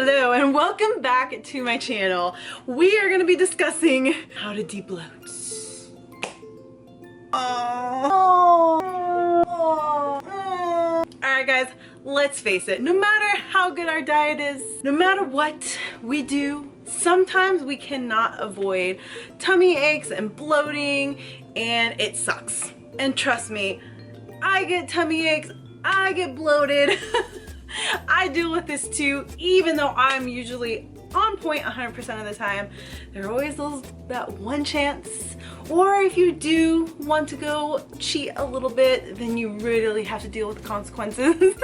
Hello and welcome back to my channel. We are going to be discussing how to debloat. Alright guys, let's face it, no matter how good our diet is, no matter what we do, sometimes we cannot avoid tummy aches and bloating, and it sucks. And trust me, I get tummy aches, I get bloated. I deal with this too, even though I'm usually on point 100% of the time. There are always that one chance, or if you do want to go cheat a little bit, then you really have to deal with the consequences.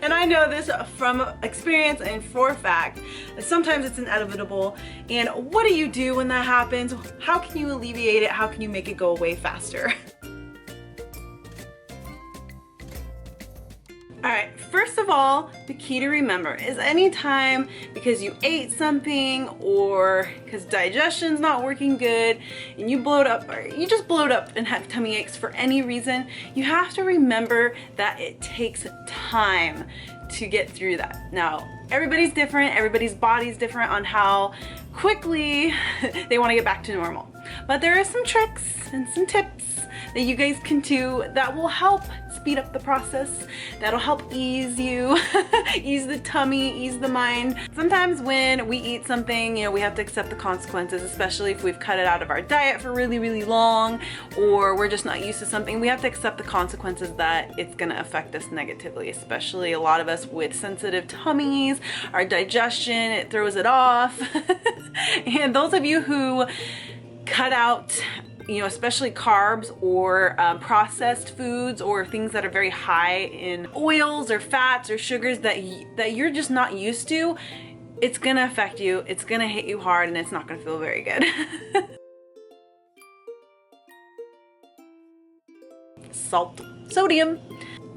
And I know this from experience and for a fact that sometimes it's inevitable. And what do you do when that happens? How can you alleviate it? How can you make it go away faster? Alright, first of all, the key to remember is anytime because you ate something or because digestion's not working good and you bloat up, or you just bloat up and have tummy aches for any reason, you have to remember that it takes time to get through that. Now, everybody's different, everybody's body's different on how quickly they want to get back to normal. But there are some tricks and some tips that you guys can do that will help speed up the process, that'll help ease you, ease the tummy, ease the mind. Sometimes when we eat something, you know, we have to accept the consequences, especially if we've cut it out of our diet for really, really long, or we're just not used to something. We have to accept the consequences that it's gonna affect us negatively, especially a lot of us with sensitive tummies, our digestion, it throws it off. And those of you who cut out, you know, especially carbs or processed foods or things that are very high in oils or fats or sugars that you're just not used to, it's gonna affect you, it's gonna hit you hard, and it's not gonna feel very good. Salt, sodium.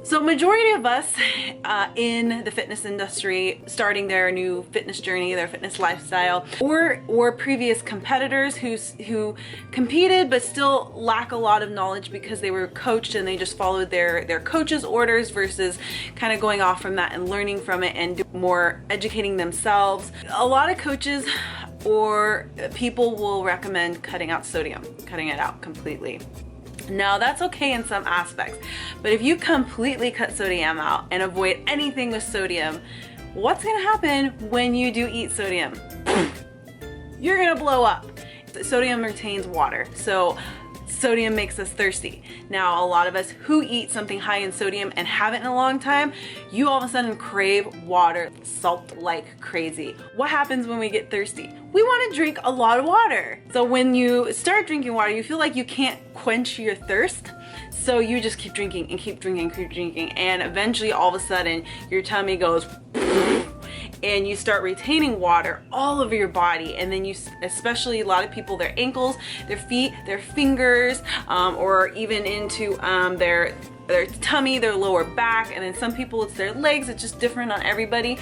So majority of us in the fitness industry, starting their new fitness journey, their fitness lifestyle, or previous competitors who competed but still lack a lot of knowledge because they were coached and they just followed their coach's orders versus kind of going off from that and learning from it and more educating themselves. A lot of coaches or people will recommend cutting out sodium, cutting it out completely. Now that's okay in some aspects, but if you completely cut sodium out and avoid anything with sodium, what's gonna happen when you do eat sodium? You're gonna blow up. Sodium retains water, so sodium makes us thirsty. Now, a lot of us who eat something high in sodium and haven't in a long time, you all of a sudden crave water, salt like crazy. What happens when we get thirsty? We want to drink a lot of water. So when you start drinking water, you feel like you can't quench your thirst. So you just keep drinking and keep drinking, keep drinking. And eventually all of a sudden your tummy goes and you start retaining water all over your body. And then you, especially a lot of people, their ankles, their feet, their fingers, or even into their tummy, their lower back, and then some people it's their legs. It's just different on everybody.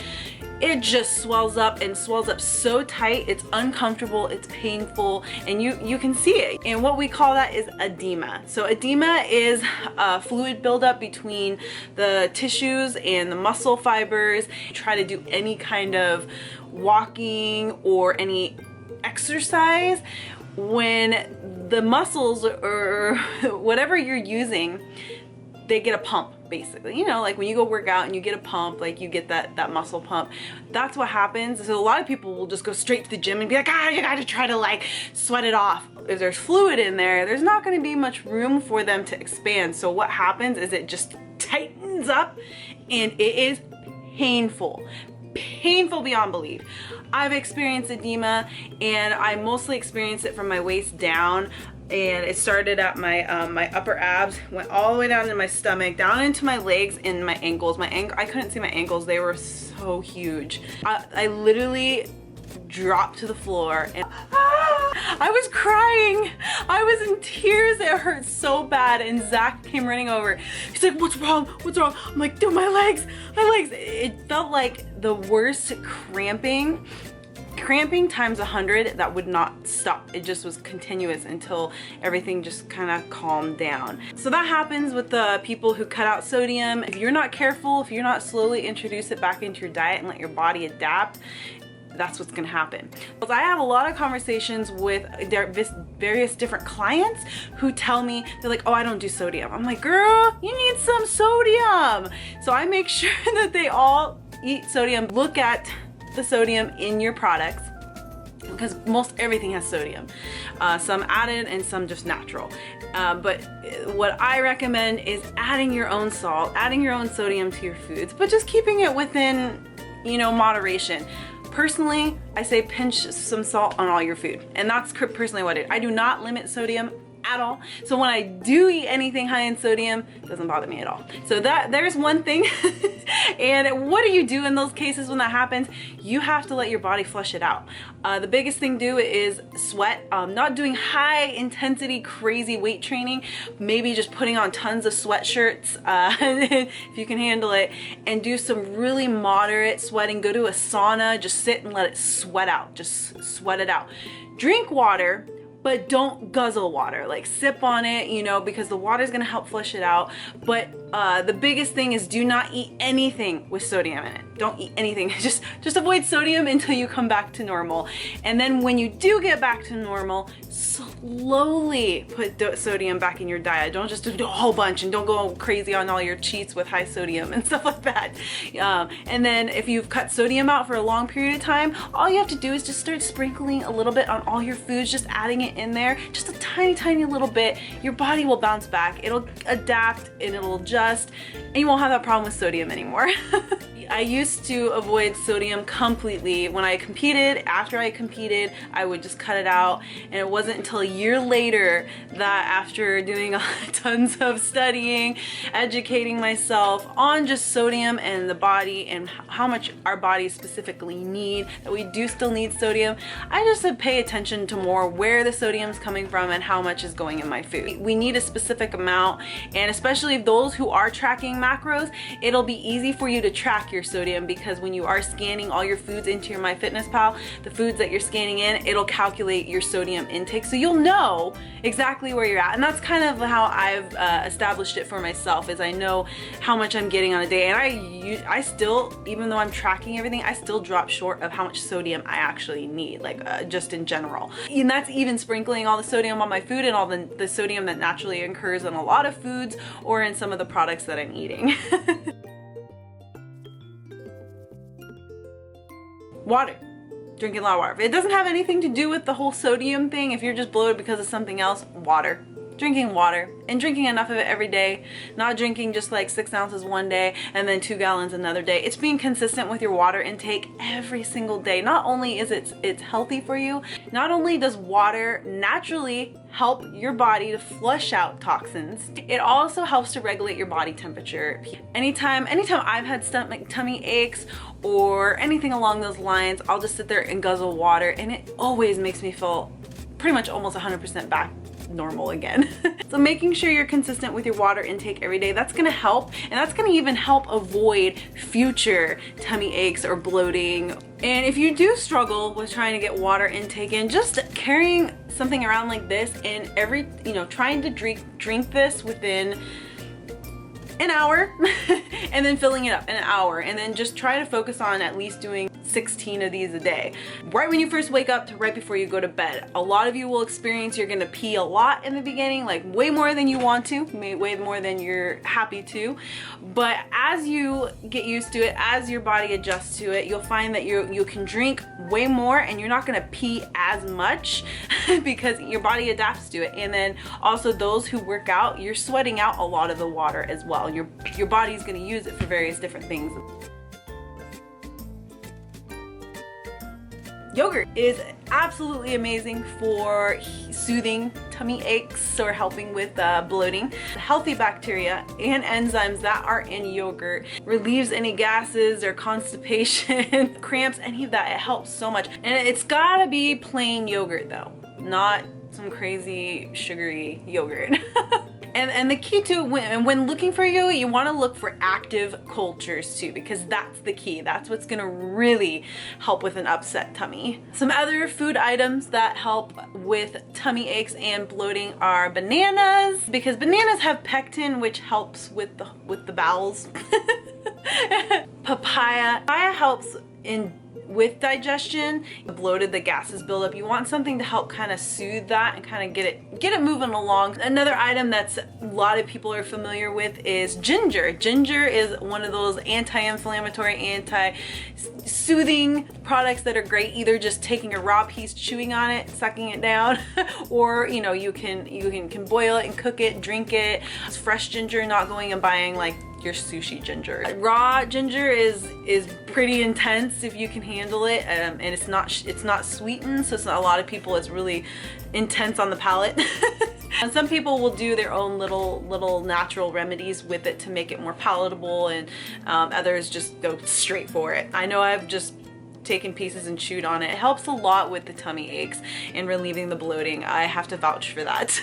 It just swells up and swells up so tight, it's uncomfortable, it's painful, and you can see it. And what we call that is edema. So edema is a fluid buildup between the tissues and the muscle fibers. Try to do any kind of walking or any exercise when the muscles or whatever you're using, they get a pump, basically. You know, like when you go work out and you get a pump, like you get that muscle pump. That's what happens. So a lot of people will just go straight to the gym and be like, you gotta try to like sweat it off. If there's fluid in there, there's not gonna be much room for them to expand. So what happens is it just tightens up and it is painful. Painful beyond belief. I've experienced edema, and I mostly experienced it from my waist down. And it started at my my upper abs, went all the way down to my stomach, down into my legs and my ankles. I couldn't see my ankles, they were so huge. I literally dropped to the floor and I was crying. I was in tears. It hurt so bad. And Zach came running over. He's like, what's wrong? What's wrong? I'm like, dude, my legs. It felt like the worst cramping cramping times 100, that would not stop. It just was continuous until everything just kind of calmed down. So that happens with the people who cut out sodium. If you're not careful, if you're not slowly introduce it back into your diet and let your body adapt, that's what's gonna happen. I have a lot of conversations with various different clients who tell me, they're like, oh, I don't do sodium. I'm like, girl, you need some sodium. So I make sure that they all eat sodium. Look at the sodium in your products, because most everything has sodium. Some added and some just natural. But what I recommend is adding your own salt, adding your own sodium to your foods, but just keeping it within, you know, moderation. Personally, I say pinch some salt on all your food, and that's personally what I do not limit sodium at all. So when I do eat anything high in sodium, it doesn't bother me at all. So there's one thing. And what do you do in those cases when that happens? You have to let your body flush it out. The biggest thing to do is sweat. Not doing high intensity, crazy weight training. Maybe just putting on tons of sweatshirts if you can handle it, and do some really moderate sweating. Go to a sauna, just sit and let it sweat out. Just sweat it out. Drink water, but don't guzzle water. Like, sip on it, you know, because the water is gonna help flush it out. But the biggest thing is do not eat anything with sodium in it. Don't eat anything. Just avoid sodium until you come back to normal. And then when you do get back to normal, slowly put sodium back in your diet. Don't just do a whole bunch, and don't go crazy on all your cheats with high sodium and stuff like that. And then if you've cut sodium out for a long period of time, all you have to do is just start sprinkling a little bit on all your foods, just adding it in there, just a tiny little bit. Your body will bounce back. It'll adapt and it'll adjust, and you won't have that problem with sodium anymore. I used to avoid sodium completely. When I competed, after I competed, I would just cut it out. And it wasn't until a year later that, after doing tons of studying, educating myself on just sodium and the body and how much our bodies specifically need, that we do still need sodium, I just had pay attention to more where the sodium's coming from and how much is going in my food. We need a specific amount, and especially those who are tracking macros, it'll be easy for you to track your sodium, because when you are scanning all your foods into your MyFitnessPal, the foods that you're scanning in, it'll calculate your sodium intake, so you'll know exactly where you're at. And that's kind of how I've established it for myself, is I know how much I'm getting on a day, and I still, even though I'm tracking everything, I still drop short of how much sodium I actually need, like just in general. And that's even sprinkling all the sodium on my food and all the sodium that naturally occurs in a lot of foods or in some of the products that I'm eating. Water. Drinking a lot of water. If it doesn't have anything to do with the whole sodium thing, if you're just bloated because of something else, water. Drinking water, and drinking enough of it every day. Not drinking just like 6 ounces one day and then 2 gallons another day. It's being consistent with your water intake every single day. Not only is it's healthy for you, not only does water naturally help your body to flush out toxins, it also helps to regulate your body temperature. Anytime I've had tummy aches or anything along those lines, I'll just sit there and guzzle water, and it always makes me feel pretty much almost 100% back normal again. So making sure you're consistent with your water intake every day, that's gonna help, and that's gonna even help avoid future tummy aches or bloating. And if you do struggle with trying to get water intake in, just carrying something around like this, and trying to drink this within an hour and then filling it up in an hour, and then just try to focus on at least doing 16 of these a day. Right when you first wake up to right before you go to bed. A lot of you will experience you're gonna pee a lot in the beginning, like way more than you want to, way more than you're happy to. But as you get used to it, as your body adjusts to it, you'll find that you can drink way more and you're not gonna pee as much because your body adapts to it. And then also those who work out, you're sweating out a lot of the water as well. Your body's gonna use it for various different things. Yogurt is absolutely amazing for soothing tummy aches or helping with bloating. The healthy bacteria and enzymes that are in yogurt relieves any gases or constipation, cramps, any of that. It helps so much. And it's gotta be plain yogurt though, not some crazy sugary yogurt. And the key to when looking for yoga, you want to look for active cultures too, because that's the key. That's what's going to really help with an upset tummy. Some other food items that help with tummy aches and bloating are bananas, because bananas have pectin, which helps with the bowels. Papaya helps with digestion. Bloated, the gases build up. You want something to help kind of soothe that and kind of get it moving along. Another item that's a lot of people are familiar with is ginger. Ginger is one of those anti-inflammatory, anti-soothing products that are great. Either just taking a raw piece, chewing on it, sucking it down, or you know, you can boil it and cook it, drink it. It's fresh ginger, not going and buying like your sushi ginger. Raw ginger is pretty intense if you can handle it, and it's not sweetened, so it's not, a lot of people it's really intense on the palate. And some people will do their own little natural remedies with it to make it more palatable, and others just go straight for it. I know I've just taken pieces and chewed on it. It helps a lot with the tummy aches and relieving the bloating. I have to vouch for that.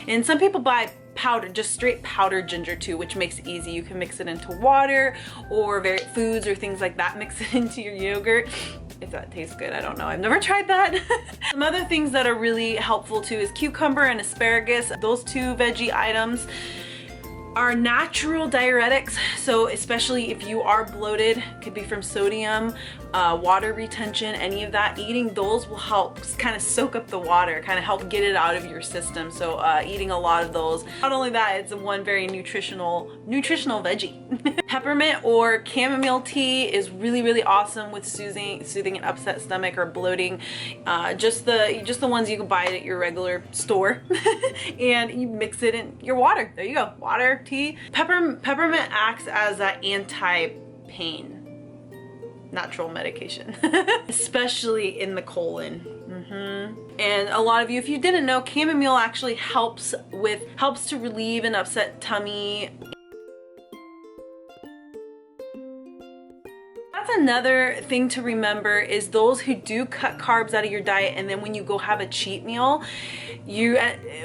And some people buy powder, just straight powdered ginger too, which makes it easy. You can mix it into water or foods or things like that. Mix it into your yogurt. If that tastes good, I don't know. I've never tried that. Some other things that are really helpful too is cucumber and asparagus. Those two veggie items are natural diuretics, so especially if you are bloated, could be from sodium, water retention, any of that, eating those will help kind of soak up the water, kind of help get it out of your system. So eating a lot of those. Not only that, it's one very nutritional veggie. Peppermint or chamomile tea is really awesome with soothing an upset stomach or bloating. Just the ones you can buy at your regular store. And you mix it in your water. There you go, water, tea. Peppermint acts as an anti-pain natural medication, especially in the colon. And a lot of you, if you didn't know, chamomile actually helps to relieve an upset tummy. That's another thing to remember, is those who do cut carbs out of your diet, and then when you go have a cheat meal,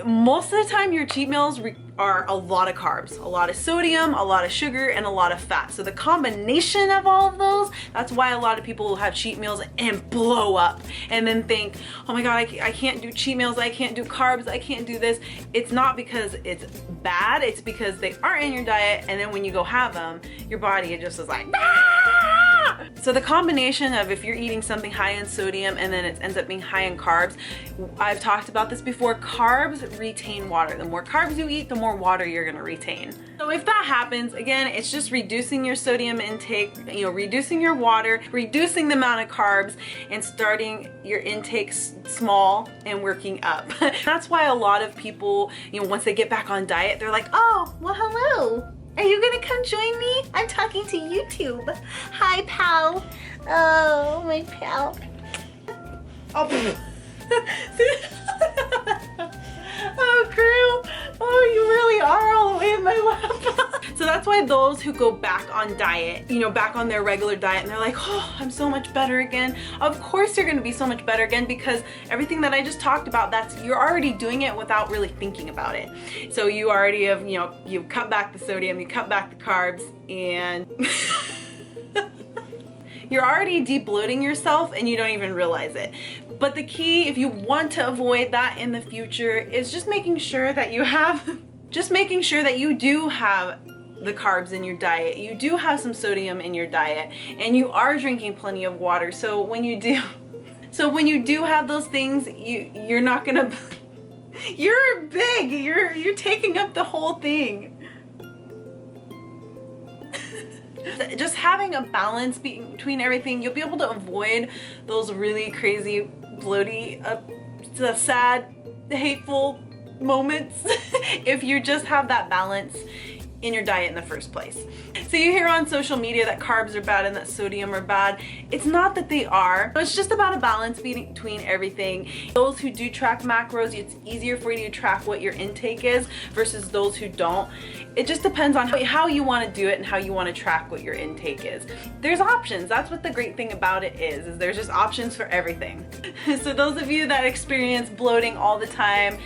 most of the time your cheat meals are a lot of carbs, a lot of sodium, a lot of sugar, and a lot of fat. So the combination of all of those, that's why a lot of people will have cheat meals and blow up and then think, oh my god, I can't do cheat meals, I can't do carbs, I can't do this. It's not because it's bad, it's because they aren't in your diet, and then when you go have them, your body just is like, ah! So the combination of, if you're eating something high in sodium and then it ends up being high in carbs, I've talked about this before, carbs retain water. The more carbs you eat, the more water you're gonna retain. So if that happens, again, it's just reducing your sodium intake, reducing your water, reducing the amount of carbs, and starting your intake small and working up. That's why a lot of people, once they get back on diet, they're like, oh, well, hello. Are you gonna come join me? I'm talking to YouTube. Hi, pal. Oh, my pal. Oh, oh, girl. Oh, you really are all the way in my lap. So that's why those who go back on diet, back on their regular diet, and they're like, oh, I'm so much better again. Of course you're gonna be so much better again, because everything that I just talked about, you're already doing it without really thinking about it. So you already have, you cut back the sodium, you cut back the carbs, and you're already de-bloating yourself and you don't even realize it. But the key, if you want to avoid that in the future, is just making sure that you do have the carbs in your diet. You do have some sodium in your diet, and you are drinking plenty of water. So when you do have those things, you're not gonna, you're big, you're taking up the whole thing. Just having a balance between everything, you'll be able to avoid those really crazy, bloaty, sad, hateful moments if you just have that balance in your diet in the first place. So you hear on social media that carbs are bad and that sodium are bad. It's not that they are. It's just about a balance between everything. Those who do track macros, it's easier for you to track what your intake is versus those who don't. It just depends on how you want to do it and how you want to track what your intake is. There's options. That's what the great thing about it is there's just options for everything. So those of you that experience bloating all the time,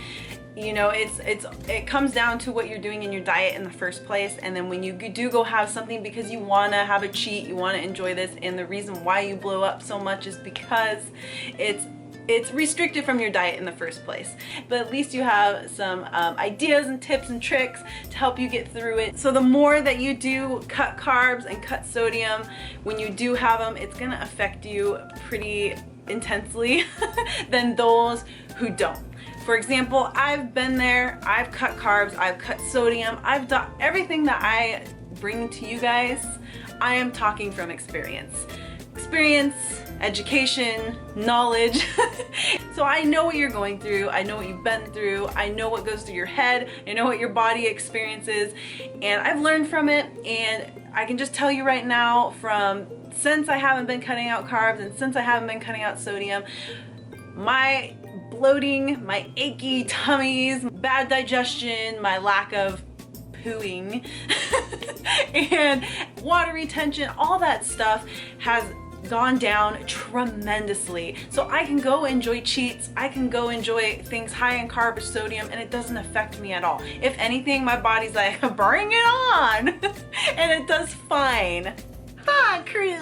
you know, it comes down to what you're doing in your diet in the first place. And then when you do go have something because you want to have a cheat, you want to enjoy this, and the reason why you blow up so much is because it's restricted from your diet in the first place. But at least you have some ideas and tips and tricks to help you get through it. So the more that you do cut carbs and cut sodium, when you do have them, it's gonna affect you pretty intensely than those who don't. For example, I've been there, I've cut carbs, I've cut sodium, I've done everything that I bring to you guys. I am talking from experience, education, knowledge. So I know what you're going through, I know what you've been through, I know what goes through your head, I know what your body experiences, and I've learned from it. And I can just tell you right now, since I haven't been cutting out carbs and since I haven't been cutting out sodium, my bloating, my achy tummies, bad digestion, my lack of pooing and water retention, all that stuff has gone down tremendously. So I can go enjoy cheats, I can go enjoy things high in carb or sodium, and it doesn't affect me at all. If anything, my body's like, bring it on, and it does fine. Ha, crew.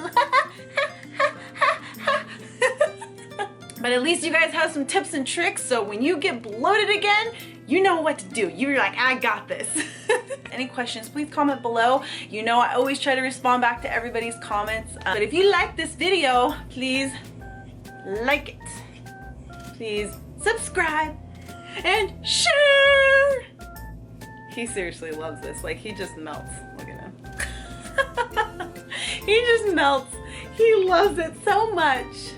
But at least you guys have some tips and tricks, so when you get bloated again, you know what to do. You're like, I got this. Any questions, please comment below. You know I always try to respond back to everybody's comments. But if you like this video, please like it. Please subscribe and share. He seriously loves this. Like, he just melts. Look at him. He just melts. He loves it so much.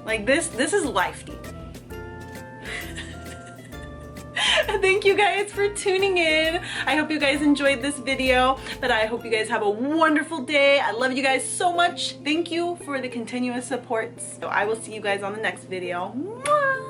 Like, this is life deep. Thank you guys for tuning in. I hope you guys enjoyed this video, but I hope you guys have a wonderful day. I love you guys so much. Thank you for the continuous support. So I will see you guys on the next video. Mwah!